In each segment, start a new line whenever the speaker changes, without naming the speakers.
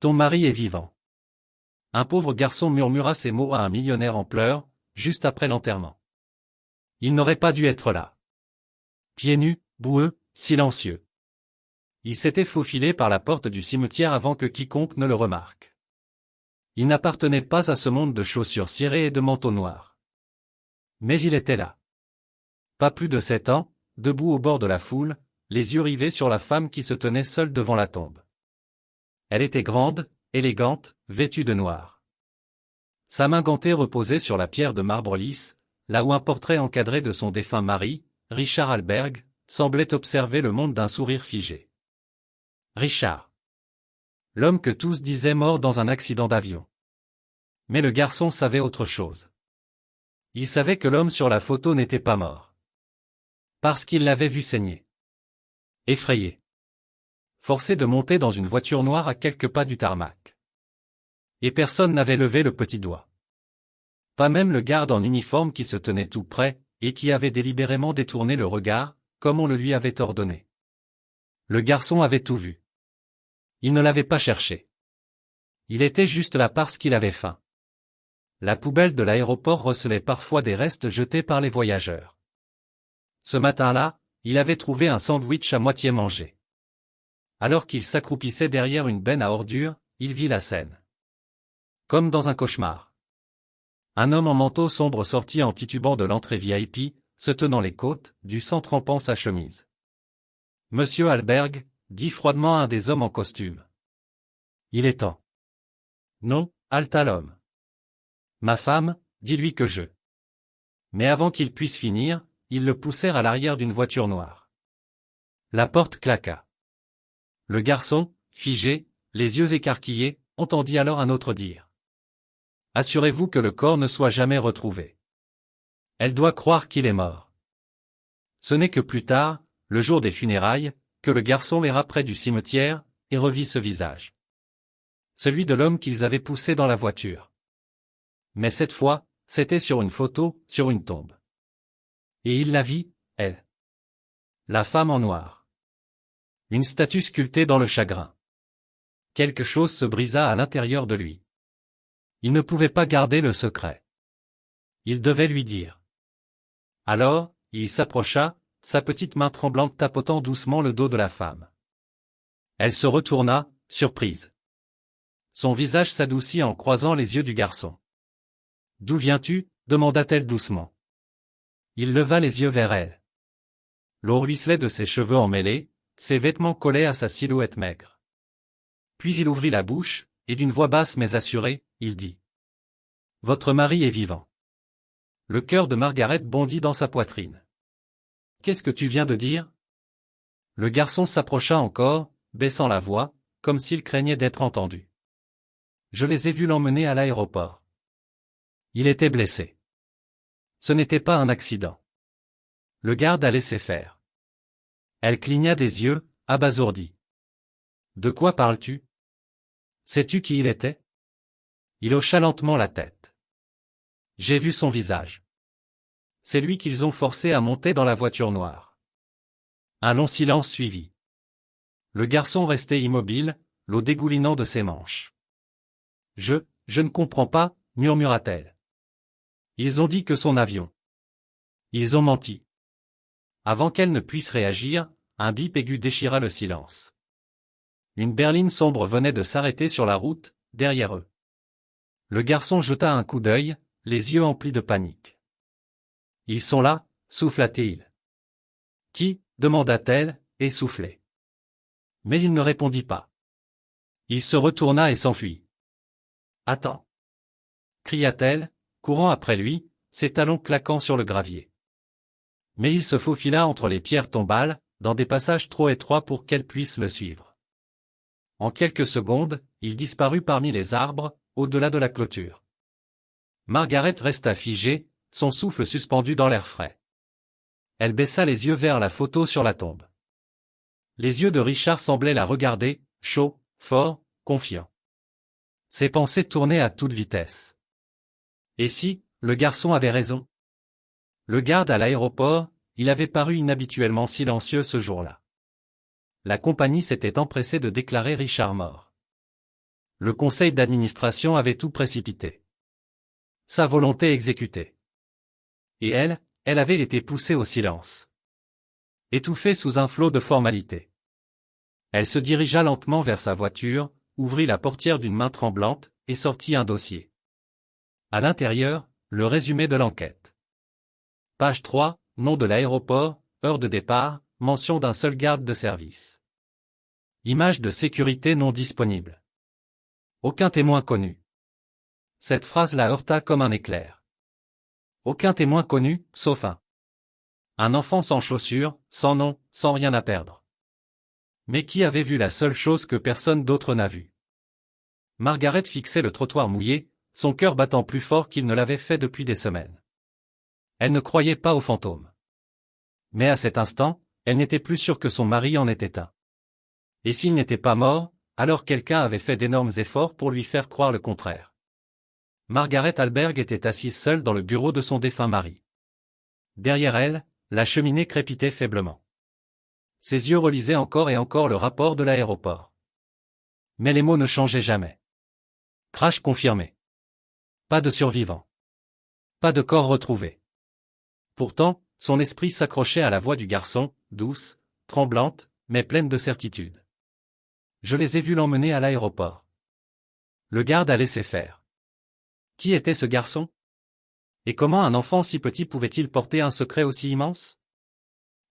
Ton mari est vivant. Un pauvre garçon murmura ces mots à un millionnaire en pleurs, juste après l'enterrement. Il n'aurait pas dû être là. Pieds nus, boueux, silencieux. Il s'était faufilé par la porte du cimetière avant que quiconque ne le remarque. Il n'appartenait pas à ce monde de chaussures cirées et de manteaux noirs. Mais il était là. Pas plus de 7 ans, debout au bord de la foule, les yeux rivés sur la femme qui se tenait seule devant la tombe. Elle était grande, élégante, vêtue de noir. Sa main gantée reposait sur la pierre de marbre lisse, là où un portrait encadré de son défunt mari, Richard Alberg, semblait observer le monde d'un sourire figé. Richard. L'homme que tous disaient mort dans un accident d'avion. Mais le garçon savait autre chose. Il savait que l'homme sur la photo n'était pas mort. Parce qu'il l'avait vu saigner. Effrayé. Forcé de monter dans une voiture noire à quelques pas du tarmac. Et personne n'avait levé le petit doigt. Pas même le garde en uniforme qui se tenait tout près, et qui avait délibérément détourné le regard, comme on le lui avait ordonné. Le garçon avait tout vu. Il ne l'avait pas cherché. Il était juste là parce qu'il avait faim. La poubelle de l'aéroport recelait parfois des restes jetés par les voyageurs. Ce matin-là, il avait trouvé un sandwich à moitié mangé. Alors qu'il s'accroupissait derrière une benne à ordures, il vit la scène. Comme dans un cauchemar. Un homme en manteau sombre sortit en titubant de l'entrée VIP, se tenant les côtes, du sang trempant sa chemise. Monsieur Alberg, dit froidement un des hommes en costume. Il est temps. Non, haleta l'homme. Ma femme, dis-lui que je. Mais avant qu'il puisse finir, ils le poussèrent à l'arrière d'une voiture noire. La porte claqua. Le garçon, figé, les yeux écarquillés, entendit alors un autre dire. Assurez-vous que le corps ne soit jamais retrouvé. Elle doit croire qu'il est mort. Ce n'est que plus tard, le jour des funérailles, que le garçon verra près du cimetière, et revit ce visage. Celui de l'homme qu'ils avaient poussé dans la voiture. Mais cette fois, c'était sur une photo, sur une tombe. Et il la vit, elle. La femme en noir. Une statue sculptée dans le chagrin. Quelque chose se brisa à l'intérieur de lui. Il ne pouvait pas garder le secret. Il devait lui dire. Alors, il s'approcha, sa petite main tremblante tapotant doucement le dos de la femme. Elle se retourna, surprise. Son visage s'adoucit en croisant les yeux du garçon. « D'où viens-tu » demanda-t-elle doucement. Il leva les yeux vers elle. L'eau ruisselait de ses cheveux emmêlés, ses vêtements collaient à sa silhouette maigre. Puis il ouvrit la bouche, et d'une voix basse mais assurée, il dit. « Votre mari est vivant. » Le cœur de Margaret bondit dans sa poitrine. « Qu'est-ce que tu viens de dire ?» Le garçon s'approcha encore, baissant la voix, comme s'il craignait d'être entendu. « Je les ai vus l'emmener à l'aéroport. Il était blessé. Ce n'était pas un accident. » Le garde a laissé faire. Elle cligna des yeux, abasourdie. « De quoi parles-tu ? Sais-tu qui il était ? » Il hocha lentement la tête. « J'ai vu son visage. C'est lui qu'ils ont forcé à monter dans la voiture noire. » Un long silence suivit. Le garçon restait immobile, l'eau dégoulinant de ses manches. « Je ne comprends pas, » murmura-t-elle. « Ils ont dit que son avion. » Ils ont menti. Avant qu'elle ne puisse réagir, un bip aigu déchira le silence. Une berline sombre venait de s'arrêter sur la route, derrière eux. Le garçon jeta un coup d'œil, les yeux emplis de panique. « Ils sont là » souffla-t-il. « Qui » demanda-t-elle, essoufflée. Mais il ne répondit pas. Il se retourna et s'enfuit. « Attends » cria-t-elle, courant après lui, ses talons claquant sur le gravier. Mais il se faufila entre les pierres tombales, dans des passages trop étroits pour qu'elle puisse le suivre. En quelques secondes, il disparut parmi les arbres, au-delà de la clôture. Margaret resta figée, son souffle suspendu dans l'air frais. Elle baissa les yeux vers la photo sur la tombe. Les yeux de Richard semblaient la regarder, chauds, forts, confiants. Ses pensées tournaient à toute vitesse. Et si, le garçon avait raison? Le garde à l'aéroport, il avait paru inhabituellement silencieux ce jour-là. La compagnie s'était empressée de déclarer Richard mort. Le conseil d'administration avait tout précipité. Sa volonté exécutée. Et elle avait été poussée au silence. Étouffée sous un flot de formalités. Elle se dirigea lentement vers sa voiture, ouvrit la portière d'une main tremblante, et sortit un dossier. À l'intérieur, le résumé de l'enquête. Page 3, nom de l'aéroport, heure de départ, mention d'un seul garde de service. Image de sécurité non disponible. Aucun témoin connu. Cette phrase la heurta comme un éclair. Aucun témoin connu, sauf un enfant sans chaussures, sans nom, sans rien à perdre. Mais qui avait vu la seule chose que personne d'autre n'a vue? Margaret fixait le trottoir mouillé, son cœur battant plus fort qu'il ne l'avait fait depuis des semaines. Elle ne croyait pas aux fantômes. Mais à cet instant, elle n'était plus sûre que son mari en était un. Et s'il n'était pas mort, alors quelqu'un avait fait d'énormes efforts pour lui faire croire le contraire. Margaret Alberg était assise seule dans le bureau de son défunt mari. Derrière elle, la cheminée crépitait faiblement. Ses yeux relisaient encore et encore le rapport de l'aéroport. Mais les mots ne changeaient jamais. Crash confirmé. Pas de survivants. Pas de corps retrouvé. Pourtant, son esprit s'accrochait à la voix du garçon, douce, tremblante, mais pleine de certitude. Je les ai vus l'emmener à l'aéroport. Le garde a laissé faire. Qui était ce garçon? Et comment un enfant si petit pouvait-il porter un secret aussi immense?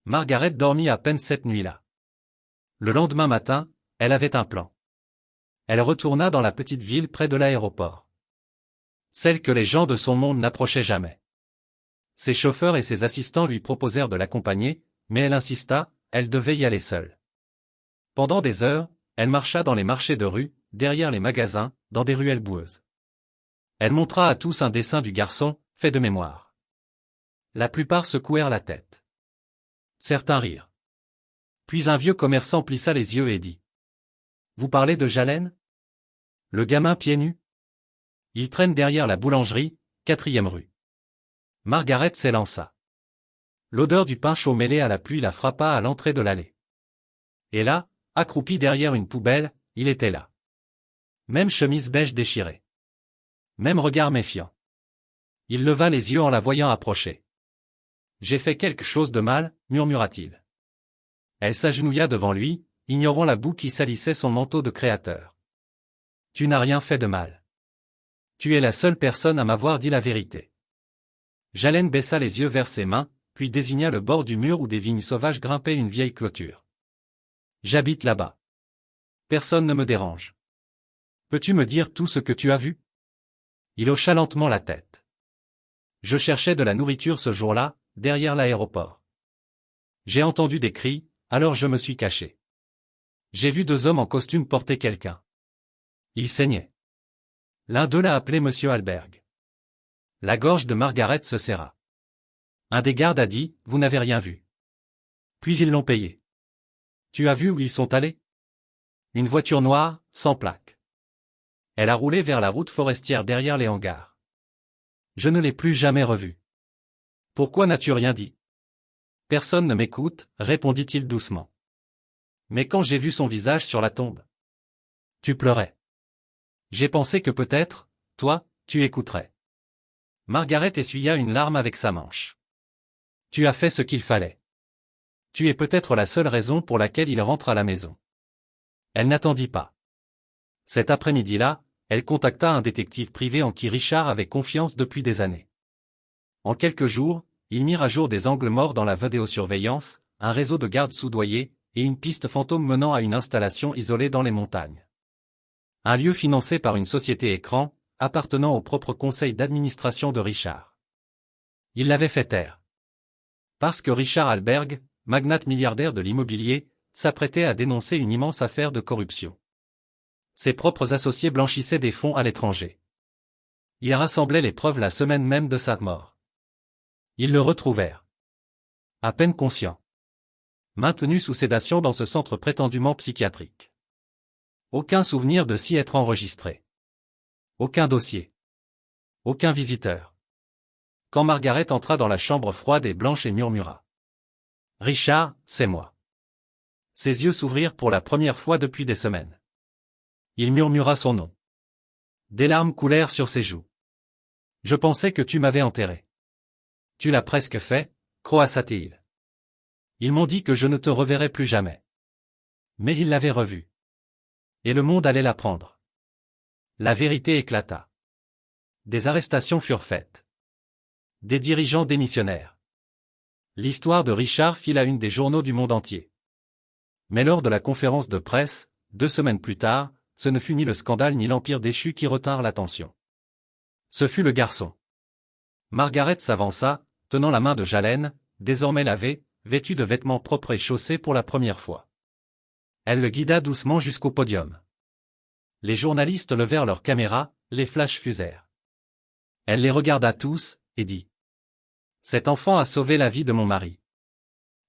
Margaret dormit à peine cette nuit-là. Le lendemain matin, elle avait un plan. Elle retourna dans la petite ville près de l'aéroport. Celle que les gens de son monde n'approchaient jamais. Ses chauffeurs et ses assistants lui proposèrent de l'accompagner, mais elle insista, elle devait y aller seule. Pendant des heures, elle marcha dans les marchés de rue, derrière les magasins, dans des ruelles boueuses. Elle montra à tous un dessin du garçon, fait de mémoire. La plupart secouèrent la tête. Certains rirent. Puis un vieux commerçant plissa les yeux et dit. « Vous parlez de Jalen? Le gamin pieds nus? Il traîne derrière la boulangerie, 4e rue. » Margaret s'élança. L'odeur du pain chaud mêlé à la pluie la frappa à l'entrée de l'allée. Et là, accroupi derrière une poubelle, il était là. Même chemise beige déchirée. Même regard méfiant. Il leva les yeux en la voyant approcher. « J'ai fait quelque chose de mal, murmura-t-il. Elle s'agenouilla devant lui, ignorant la boue qui salissait son manteau de créateur. « Tu n'as rien fait de mal. Tu es la seule personne à m'avoir dit la vérité. » Jalen baissa les yeux vers ses mains, puis désigna le bord du mur où des vignes sauvages grimpaient une vieille clôture. « J'habite là-bas. Personne ne me dérange. Peux-tu me dire tout ce que tu as vu? » Il hocha lentement la tête. « Je cherchais de la nourriture ce jour-là, derrière l'aéroport. J'ai entendu des cris, alors je me suis caché. J'ai vu 2 hommes en costume porter quelqu'un. Il saignait. L'un d'eux l'a appelé Monsieur Alberg. » La gorge de Margaret se serra. Un des gardes a dit, « Vous n'avez rien vu. » Puis ils l'ont payé. Tu as vu où ils sont allés? Une voiture noire, sans plaque. Elle a roulé vers la route forestière derrière les hangars. Je ne l'ai plus jamais revue. Pourquoi n'as-tu rien dit? Personne ne m'écoute, répondit-il doucement. Mais quand j'ai vu son visage sur la tombe, tu pleurais. J'ai pensé que peut-être, toi, tu écouterais. Margaret essuya une larme avec sa manche. Tu as fait ce qu'il fallait. Tu es peut-être la seule raison pour laquelle il rentre à la maison. Elle n'attendit pas. Cet après-midi-là, elle contacta un détective privé en qui Richard avait confiance depuis des années. En quelques jours, ils mirent à jour des angles morts dans la vidéosurveillance, un réseau de gardes soudoyés, et une piste fantôme menant à une installation isolée dans les montagnes. Un lieu financé par une société écran, appartenant au propre conseil d'administration de Richard. Il l'avait fait taire. Parce que Richard Alberg, magnate milliardaire de l'immobilier, s'apprêtait à dénoncer une immense affaire de corruption. Ses propres associés blanchissaient des fonds à l'étranger. Ils rassemblaient les preuves la semaine même de sa mort. Ils le retrouvèrent. À peine conscient. Maintenu sous sédation dans ce centre prétendument psychiatrique. Aucun souvenir de s'y être enregistré. Aucun dossier. Aucun visiteur. Quand Margaret entra dans la chambre froide et blanche et murmura. « Richard, c'est moi. » Ses yeux s'ouvrirent pour la première fois depuis des semaines. Il murmura son nom. Des larmes coulèrent sur ses joues. Je pensais que tu m'avais enterré. Tu l'as presque fait, croassa-t-il. Ils m'ont dit que je ne te reverrais plus jamais. Mais ils l'avaient revu. Et le monde allait l'apprendre. La vérité éclata. Des arrestations furent faites. Des dirigeants démissionnèrent. L'histoire de Richard fit la une des journaux du monde entier. Mais lors de la conférence de presse, 2 semaines plus tard, ce ne fut ni le scandale ni l'empire déchu qui retinrent l'attention. Ce fut le garçon. Margaret s'avança, tenant la main de Jalen, désormais lavée, vêtue de vêtements propres et chaussée pour la première fois. Elle le guida doucement jusqu'au podium. Les journalistes levèrent leurs caméras, les flashs fusèrent. Elle les regarda tous, et dit. Cet enfant a sauvé la vie de mon mari.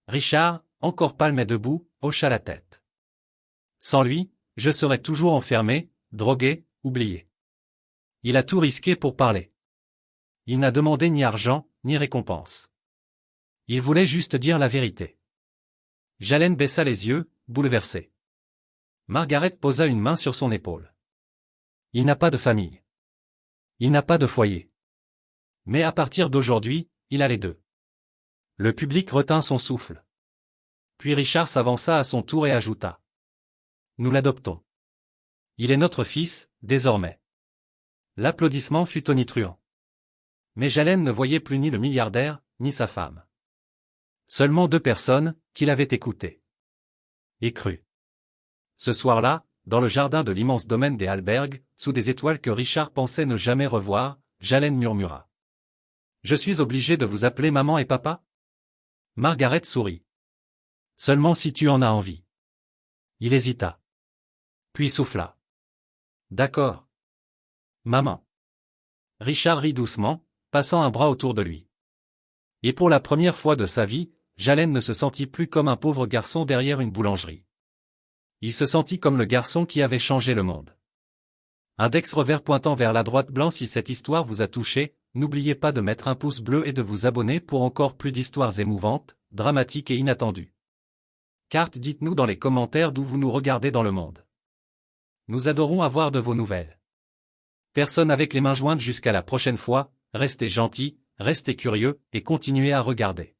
Richard, encore pâle mais debout, hocha la tête. Sans lui, je serais toujours enfermé, drogué, oublié. Il a tout risqué pour parler. Il n'a demandé ni argent, ni récompense. Il voulait juste dire la vérité. Jalen baissa les yeux, bouleversée. Margaret posa une main sur son épaule. Il n'a pas de famille. Il n'a pas de foyer. Mais à partir d'aujourd'hui, il a les deux. Le public retint son souffle. Puis Richard s'avança à son tour et ajouta. Nous l'adoptons. Il est notre fils, désormais. L'applaudissement fut tonitruant. Mais Jalen ne voyait plus ni le milliardaire, ni sa femme. Seulement 2 personnes, qui l'avaient écouté. Et cru. Ce soir-là, dans le jardin de l'immense domaine des Halberg, sous des étoiles que Richard pensait ne jamais revoir, Jalen murmura. Je suis obligé de vous appeler maman et papa? Margaret sourit. Seulement si tu en as envie. Il hésita. Puis souffla. D'accord. Maman. Richard rit doucement, passant un bras autour de lui. Et pour la première fois de sa vie, Jalen ne se sentit plus comme un pauvre garçon derrière une boulangerie. Il se sentit comme le garçon qui avait changé le monde. Index revers pointant vers la droite blanc. Si cette histoire vous a touché, n'oubliez pas de mettre un pouce bleu et de vous abonner pour encore plus d'histoires émouvantes, dramatiques et inattendues. Carte, dites-nous dans les commentaires d'où vous nous regardez dans le monde. Nous adorons avoir de vos nouvelles. Personne avec les mains jointes. Jusqu'à la prochaine fois, restez gentils, restez curieux, et continuez à regarder.